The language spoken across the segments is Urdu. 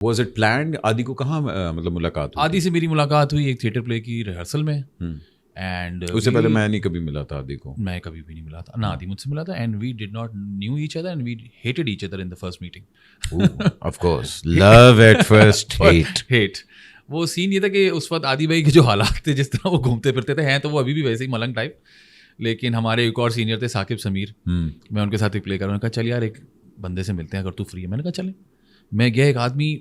Was it planned? آدی کو کہاں مطلب ملاقات ہوئی؟ آدی سے میری ملاقات ہوئی ایک تھیٹر پلے کی ریہرسل میں، اینڈ اس سے پہلے میں نہیں کبھی ملا تھا آدی کو. میں کبھی بھی نہیں ملا تھا، نہ آدی مجھ سے ملا تھا، and we did not knew each other and we hated each other in the first meeting. Of course love at first hate. وہ سین یہ تھا کہ اس وقت آدی بھائی کے جو حالات تھے، جس طرح وہ گھومتے پھرتے تھے، ہیں تو وہ ابھی بھی ویسے ہی ملنگ ٹائپ، لیکن ہمارے ایک اور سینئر تھے ثاقب سمیر، میں ان کے ساتھ ایک پلے کر رہا ہوں. کہا چل یار ایک بندے سے ملتے ہیں اگر تو فری ہے. میں نے کہا چلیں. میں گیا، ایک آدمی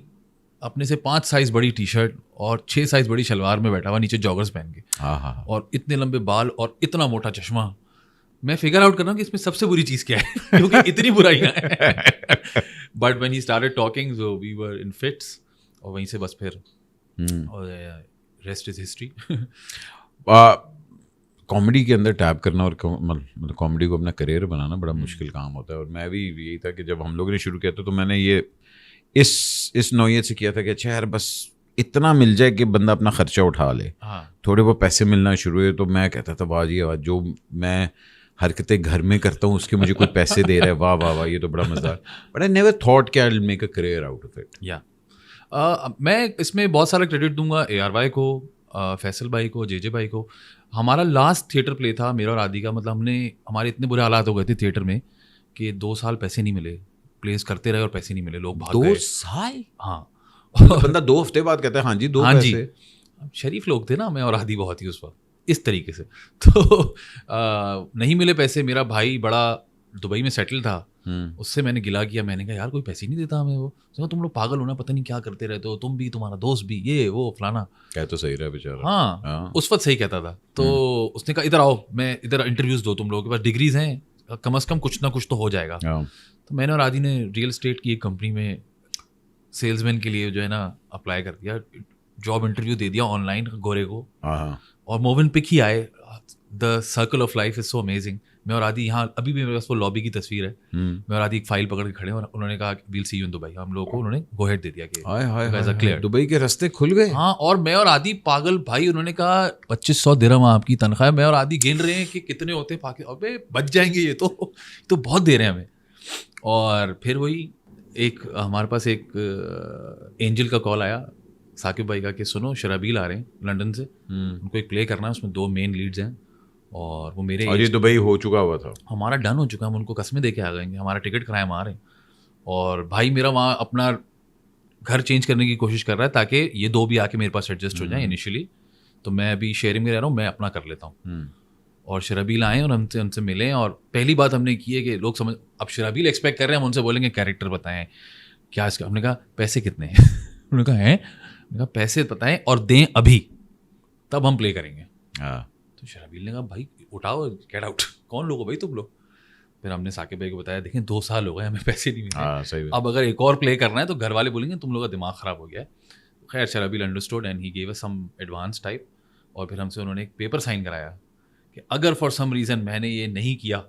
اپنے سے 5 سائز بڑی ٹی شرٹ اور 6 سائز بڑی شلوار میں بیٹھا ہوا، نیچے جاگرز پہن کے، اور اتنے لمبے بال اور اتنا موٹا چشمہ. میں فگر آؤٹ کر رہا ہوں کہ اس میں سب سے بری چیز کیا ہے، کیونکہ اتنی برائیاں ہیں. But when he started talking so we were in fits, اور وہیں سے بس پھر ریسٹ از ہسٹری. کامیڈی کے اندر ٹیپ کرنا اور مطلب کامیڈی کو اپنا کریئر بنانا بڑا مشکل کام ہوتا ہے. اور میں بھی یہی تھا کہ جب ہم لوگوں نے شروع کیا تھا تو میں نے یہ اس نوعیت سے کیا تھا کہ اچھا یار بس اتنا مل جائے کہ بندہ اپنا خرچہ اٹھا لے. تھوڑے بہت پیسے ملنا شروع ہوئے تو میں کہتا تھا واہ جی واہ، جو میں حرکتیں گھر میں کرتا ہوں اس کے مجھے کوئی پیسے دے رہا ہے، واہ واہ واہ، یہ تو بڑا مزہ. بٹ آئی نیور تھاٹ کہ I will make a career out of it. یا میں اس میں بہت سارا کریڈٹ دوں گا اے آر وائی کو، فیصل بھائی کو، جے جے بھائی کو. ہمارا لاسٹ تھیٹر پلے تھا میرا اور عادی کا، مطلب ہمارے اتنے برے حالات ہو گئے تھے تھیٹر میں کہ 2 سال پیسے نہیں ملے. پلیز کرتے رہے اور پیسے نہیں ملے، لوگ بھاگ گئے. 2 سال؟ ہاں. بندہ 2 ہفتے بعد کہتا ہے ہاں جی 2 پیسے. شریف لوگ تھے نا میں اور عادی بہت ہی اس وقت اس طریقے سے. تو نہیں ملے پیسے. میرا بھائی بڑا دبئی میں سیٹل تھا، اس سے میں نے گلا کیا. میں نے کہا یار کوئی پیسے نہیں دیتا ہمیں. وہ تم لوگ پاگل ہونا، پتہ نہیں کیا کرتے رہتے ہو، تم بھی تمہارا دوست بھی، یہ وہ فلانا. کہہ تو صحیح رہا بیچارہ. ہاں اس وقت صحیح کہتا تھا. تو اس نے کہا ادھر آؤ، میں ادھر انٹرویوز دو، تم لوگوں کے پاس ڈگریز ہیں، کم از کم کچھ نہ کچھ تو ہو جائے گا. تو میں نے اور عادی نے ریئل اسٹیٹ کی ایک کمپنی میں سیلز مین کے لیے جو ہے نا اپلائی کر دیا. جاب انٹرویو دے دیا آن لائن گورے کو، اور موون پک ہی آئے. The circle of life is so amazing. میں اور عادی یہاں ابھی بھی میرے پاس وہ لابی کی تصویر ہے، میں اور عادی ایک فائل پکڑ کے کھڑے ہیں اور انہوں نے کہا well see you in Dubai. ہم لوگوں کو انہوں نے گو ہیڈ دے دیا کہ دبئی کے راستے کھل گئے. ہاں. اور میں اور عادی پاگل بھائی، انہوں نے کہا 2500 درہم آپ کی تنخواہ ہے. میں اور عادی گن رہے ہیں کہ کتنے ہوتے ہیں پاکستان. ابے بچ جائیں گے، یہ تو بہت دے رہے ہیں ہمیں. اور پھر وہی ایک ہمارے پاس ایک اینجل کا کال آیا ثاقب بھائی کا کہ سنو شرابیل آ رہے ہیں لنڈن سے، ان کو ایک پلے کرنا ہے، اس میں 2 مین لیڈز ہیں. اور وہ میرے، اور یہ دبئی ہو چکا ہوا تھا، ہمارا ڈن ہو چکا، ہم ان کو قسمیں دے کے آ گئے، ہمارا ٹکٹ کرائے ہم آ رہے ہیں. اور بھائی میرا وہاں اپنا گھر چینج کرنے کی کوشش کر رہا ہے تاکہ یہ 2 بھی آ کے میرے پاس ایڈجسٹ ہو جائیں انیشلی. تو میں ابھی شیئرنگ میں رہ رہا ہوں، میں اپنا کر لیتا ہوں. اور شرابیل آئیں اور ان سے ملیں. اور پہلی بات ہم نے کی ہے کہ لوگ سمجھ، اب شرابیل ایکسپیکٹ کر رہے ہیں، ہم ان سے بولیں گے کیریکٹر بتائیں کیا اس کا. ہم نے کہا پیسے کتنے ہیں؟ انہوں نے کہا ہیں. میں نے کہا پیسے بتائیں اور دیں ابھی، تب ہم پلے کریں گے. تو شرابیل نے کہا بھائی اٹھاؤ گیٹ آؤٹ، کون لوگ ہو بھائی تم لوگ. پھر ہم نے ثاقب بھائی کو بتایا دیکھیں 2 سال ہو گئے ہمیں پیسے نہیں ملے، اب اگر ایک اور پلے کرنا ہے تو گھر والے بولیں گے تم لوگوں کا دماغ خراب ہو گیا ہے. خیر شرابیل understood and he gave us some advance type. اور پھر ہم سے انہوں نے ایک پیپر سائن کرایا کہ اگر فار سم ریزن میں نے یہ نہیں کیا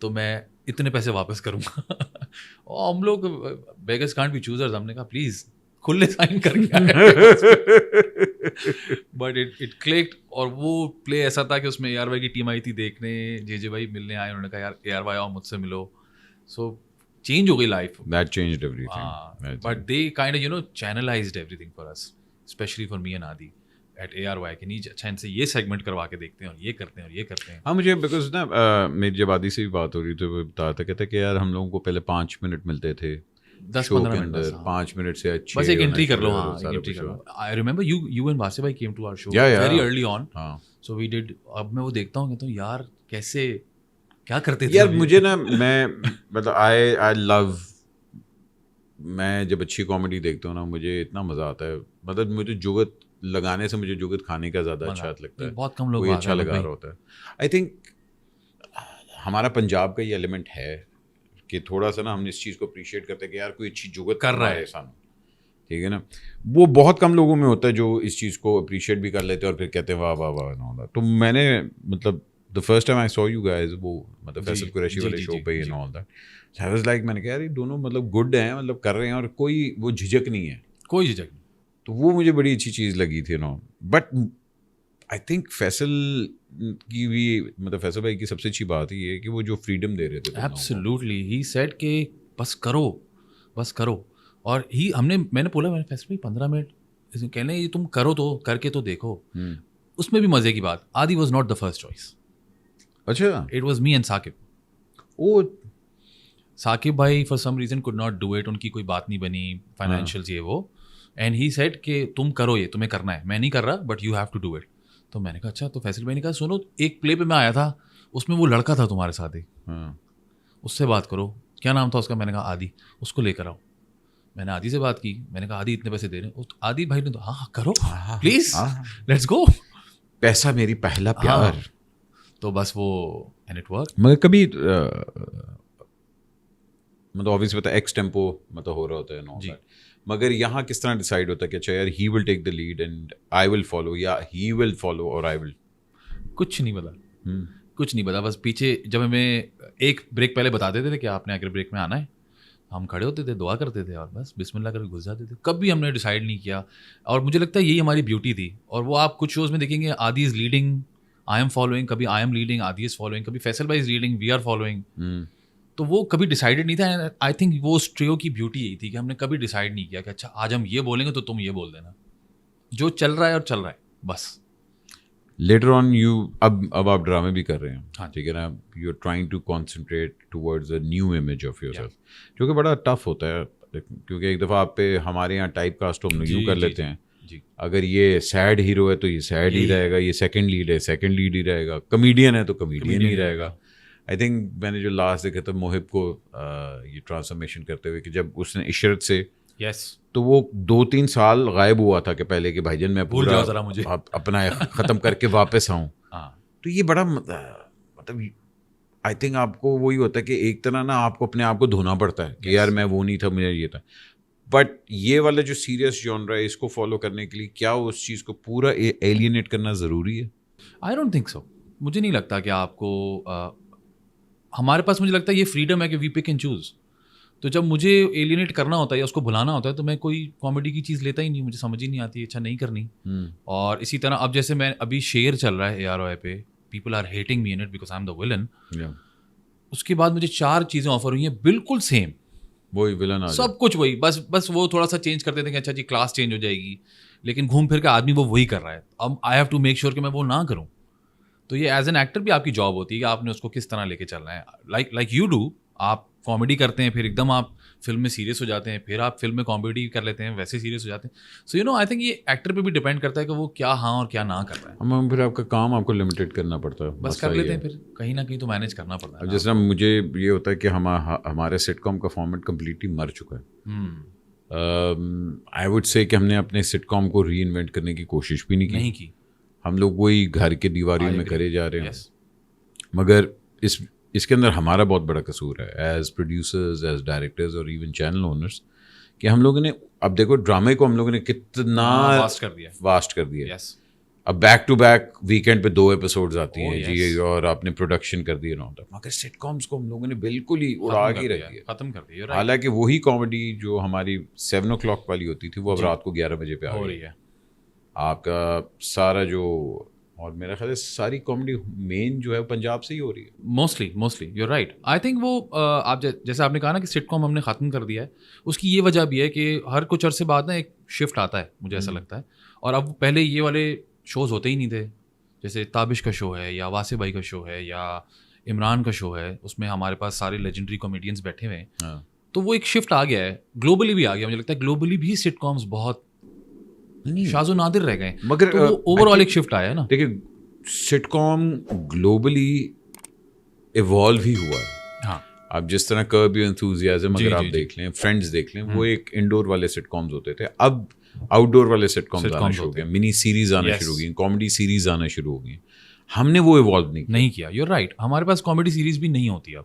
تو میں اتنے پیسے واپس کروں گا. اور ہم لوگ بیگرز کانٹ بی چوزرز، ہم نے کہا پلیز کھلے سائن کر کے. But it clicked. اور وہ پلے ایسا تھا کہ اس میں اے آر وائی کی ٹیم آئی تھی دیکھنے، جے جے بھائی ملنے آئے، انہوں نے کہا یار اے آر وائی آؤ مجھ سے ملو. سو چینج ہو گئی life. That changed everything. But they kind of channelized everything for us, especially for me and Adi at ARY کہ نہیں اچھا ان سے یہ سیگمنٹ کروا کے دیکھتے ہیں اور یہ کرتے ہیں اور یہ کرتے ہیں. ہاں مجھے بیکاز نا میری جب عادی سے بھی بات ہو رہی تو وہ بتا تھا کہتا کہ یار ہم لوگوں کو پہلے 5 منٹ ملتے تھے 10-15 منٹ، 5 منٹ سے اچھے بس ایک انٹری کر لو. ہاں انٹری کر لو. I remember you and Vasif bhai came to our show very early on. So we did. اب میں وہ دیکھتا ہوں کہتا ہوں یار کیسے کیا کرتے تھے یار. مجھے نا میں مطلب I love، میں جب اچھی کامیڈی دیکھتا ہوں نا مجھے اتنا مزہ آتا ہے. مطلب مجھے جگت لگانے سے مجھے جگت کھانے کا زیادہ اچھا لگتا ہے. بہت کم لوگ کوئی اچھا لگا رہا ہوتا ہے. آئی تھنک ہمارا پنجاب کا یہ ایلیمنٹ ہے کہ تھوڑا سا نا ہم اس چیز کو اپریشیٹ کرتے ہیں کہ یار کوئی اچھی جگت کر رہا ہے سامنے. ٹھیک ہے نا. وہ بہت کم لوگوں میں ہوتا ہے جو اس چیز کو اپریشیٹ بھی کر لیتے ہیں اور پھر کہتے ہیں واہ واہ واہ. تو میں نے مطلب the first time I saw you guys وہ مطلب فیصل قریشی والے شو پہ and all that, I was like میں نے کہا یار یہ دونوں مطلب گڈ ہیں، مطلب کر رہے ہیں اور کوئی وہ جھجک نہیں ہے، کوئی جھجک نہیں. تو وہ مجھے بڑی اچھی چیز لگی تھی نا. بٹ آئی تھنک فیصل کی بھی مطلب فیصل بھائی کی سب سے اچھی بات یہ ہے کہ وہ جو فریڈم دے رہے تھے. ایبسلیوٹلی ہی سیڈ کہ بس کرو بس کرو. اور میں نے بولا فیصل بھائی 15 منٹ کہنے یہ تم کرو تو کر کے تو دیکھو. اس میں بھی مزے کی بات, Adi was not the first choice. اچھا, it was me and Saqib. او ثاقب بھائی for some reason could not do it, ان کی کوئی بات نہیں بنی فائنینشیلز یہ وہ, اینڈ ہی سیڈ کہ تم کرو, یہ تمہیں کرنا ہے, میں نہیں کر رہا but you have to do it. تو میں نے کہا اچھا. تو فیصل بھائی نے کہا سنو, ایک پلے پہ میں آیا تھا, اس میں وہ لڑکا تھا تمہارے ساتھ ہی, اس سے بات کرو. کیا نام تھا اس کا؟ میں نے کہا عادی. اس کو لے کر آؤ. میں نے عادی سے بات کی, میں نے کہا عادی اتنے پیسے دے رہے ہیں. عادی بھائی نے تو ہاں کرو پلیز, لیٹس گو, پیسہ میری پہلا پیار. تو بس وہ اینڈ اٹ ورک. مگر کبھی مطلب آبویس پتا ایکس ٹیمپو مطلب ہو رہا ہوتا ہے نو, مگر یہاں کس طرح ڈیسائیڈ ہوتا ہے کہ اچھا یار he will take the lead and I will follow, یا ہی ول فالو اور آئی ول؟ کچھ نہیں پتا, کچھ نہیں پتا. بس پیچھے جب ہمیں ایک بریک پہلے بتا دیتے تھے کہ آپ نے اگر بریک میں آنا ہے, ہم کھڑے ہوتے تھے, دعا کرتے تھے اور بس بسم اللہ کر کے گھس جاتے تھے. کبھی ہم نے ڈیسائیڈ نہیں کیا, اور مجھے لگتا ہے یہی ہماری بیوٹی تھی. اور وہ آپ کچھ شوز میں دیکھیں گے, آدی is leading, I am following, کبھی آئی ایم لیڈنگ, آدی از فالوئنگ, کبھی فیصل بھائی is leading, we are following. تو وہ کبھی ڈیسائیڈڈ نہیں تھا. آئی تھنک وہ اس ٹریو کی بیوٹی یہی تھی کہ ہم نے کبھی ڈیسائیڈ نہیں کیا کہ اچھا آج ہم یہ بولیں گے تو تم یہ بول دینا, جو چل رہا ہے اور چل رہا ہے بس. لیٹر آن یو اب آپ ڈرامے بھی کر رہے ہیں, ہاں ٹھیک ہے نا, you are trying to concentrate towards a new image of yourself, جو کہ بڑا ٹف ہوتا ہے, کیونکہ ایک دفعہ آپ پہ ہمارے یہاں ٹائپ کاسٹ ہم یوں کر لیتے ہیں, اگر یہ سیڈ ہیرو ہے تو یہ سیڈ ہی رہے گا, یہ سیکنڈ لیڈ ہے سیکنڈ لیڈ ہی رہے گا, کمیڈین ہے تو کمیڈین ہی رہے گا. آئی تھنک میں نے جو لاسٹ دیکھا تھا محب کو یہ ٹرانسفارمیشن کرتے ہوئے کہ جب اس نے عشرت سے, تو وہ 2-3 سال غائب ہوا تھا کہ پہلے کہ بھائی جان میں پورا اپنا ختم کر کے واپس آؤں. تو یہ بڑا مطلب آئی تھنک آپ کو وہی ہوتا ہے کہ ایک طرح نا آپ کو اپنے آپ کو دھونا پڑتا ہے کہ یار میں وہ نہیں تھا, مجھے یہ تھا. بٹ یہ والا جو سیریس جانرا ہے, اس کو فالو کرنے کے لیے کیا اس چیز کو پورا ایلینیٹ کرنا ضروری ہے؟ I don't think so. مجھے نہیں لگتا کہ آپ کو, ہمارے پاس مجھے لگتا ہے یہ فریڈم ہے کہ وی پک اینڈ چوز. تو جب مجھے ایلینیٹ کرنا ہوتا ہے یا اس کو بھلانا ہوتا ہے تو میں کوئی کامیڈی کی چیز لیتا ہی نہیں, مجھے سمجھ ہی نہیں آتی, اچھا نہیں کرنی. اور اسی طرح اب جیسے میں ابھی شیر چل رہا ہے AROI پہ, people are hating me in it because I am the villain. اس کے بعد مجھے 4 چیزیں آفر ہوئی ہیں بالکل سیم, وہی ولن, سب کچھ وہی, بس وہ تھوڑا سا چینج کرتے تھے کہ اچھا جی کلاس چینج ہو جائے گی, لیکن گھوم پھر کے آدمی وہ وہی کر رہا ہے. اب I have to make sure کہ میں وہ نہ کروں. تو یہ ایز این ایکٹر بھی آپ کی جاب ہوتی ہے کہ آپ نے اس کو کس طرح لے کے چلنا ہے. لائک یو ڈو, آپ کامیڈی کرتے ہیں, پھر ایک دم آپ فلم میں سیریس ہو جاتے ہیں, پھر آپ فلم میں کامیڈی کر لیتے ہیں, ویسے سیریس ہو جاتے ہیں. So you know I think یہ ایکٹر پہ بھی ڈپینڈ کرتا ہے کہ وہ کیا ہاں اور کیا نہ کر رہا ہے. پھر آپ کا کام آپ کو لمیٹیڈ کرنا پڑتا ہے, بس کر لیتے ہیں, پھر کہیں نہ کہیں تو مینیج کرنا پڑتا ہے. جس طرح مجھے یہ ہوتا ہے کہ ہمارے سٹ کام کا فارمیٹ کمپلیٹلی مر چکا ہے. آئی وڈ سے کہ ہم نے اپنے سٹ کام کو ری انوینٹ کرنے کی کوشش بھی نہیں کی. ہم لوگ وہی گھر کے دیواریوں میں کرے جا رہے ہیں. مگر اس کے اندر ہمارا بہت بڑا قصور ہے ایز پروڈیوسرز, ایز ڈائریکٹرز اور ایون چینل اونرس, کہ ہم لوگوں نے اب دیکھو ڈرامے کو ہم لوگوں نے کتنا واسٹ کر دیا. اب بیک ٹو بیک ویکینڈ پہ 2 ایپیسوڈز آتی ہیں جی, اور آپ نے پروڈکشن کر دی رہا ہوتا ہے. مگر سٹ کامس کو ہم لوگوں نے بالکل ہی اڑا کے رکھ دیا, ختم کر دیا. حالانکہ وہی کامیڈی جو ہماری 7 o'clock والی ہوتی تھی وہ اب رات کو 11 بجے پہ آ رہی ہے. آپ کا سارا جو, اور میرا خیال ہے ساری کامیڈی مین جو ہے پنجاب سے ہی ہو رہی ہے mostly. You right. I think وہ آپ جیسے آپ نے کہا نا کہ سٹ کام ہم نے ختم کر دیا ہے, اس کی یہ وجہ بھی ہے کہ ہر کچھ عرصے بعد نا ایک شفٹ آتا ہے, مجھے ایسا لگتا ہے. اور اب پہلے یہ والے شوز ہوتے ہی نہیں تھے, جیسے تابش کا شو ہے یا واسع بھائی کا شو ہے یا عمران کا شو ہے, اس میں ہمارے پاس سارے لیجنڈری کامیڈینس بیٹھے ہوئے ہیں. تو وہ ایک شفٹ آ گیا ہے, گلوبلی بھی آ گیا. مجھے لگتا ہے گلوبلی بھی سٹ کامس بہت شاذ و نادر رہ گئے, مگر اوور آل ایک شفٹ آیا ہے نا. دیکھیں سٹ کام گلوبلی ایوالو ہی ہوا ہے. ہاں, اب جس طرح کرب یور انتھوزیازم اگر آپ دیکھ لیں, فرینڈز دیکھ لیں, وہ ایک انڈور والے سٹ کامز ہوتے تھے, اب آؤٹ ڈور والے سٹ کامز آنا شروع ہو گئے, منی سیریز آنا شروع ہو گئی, کامیڈی سیریز آنا شروع ہو گئی. ہم نے وہ ایوالو نہیں کیا. You right. ہمارے پاس کامیڈی سیریز بھی نہیں ہوتی اب.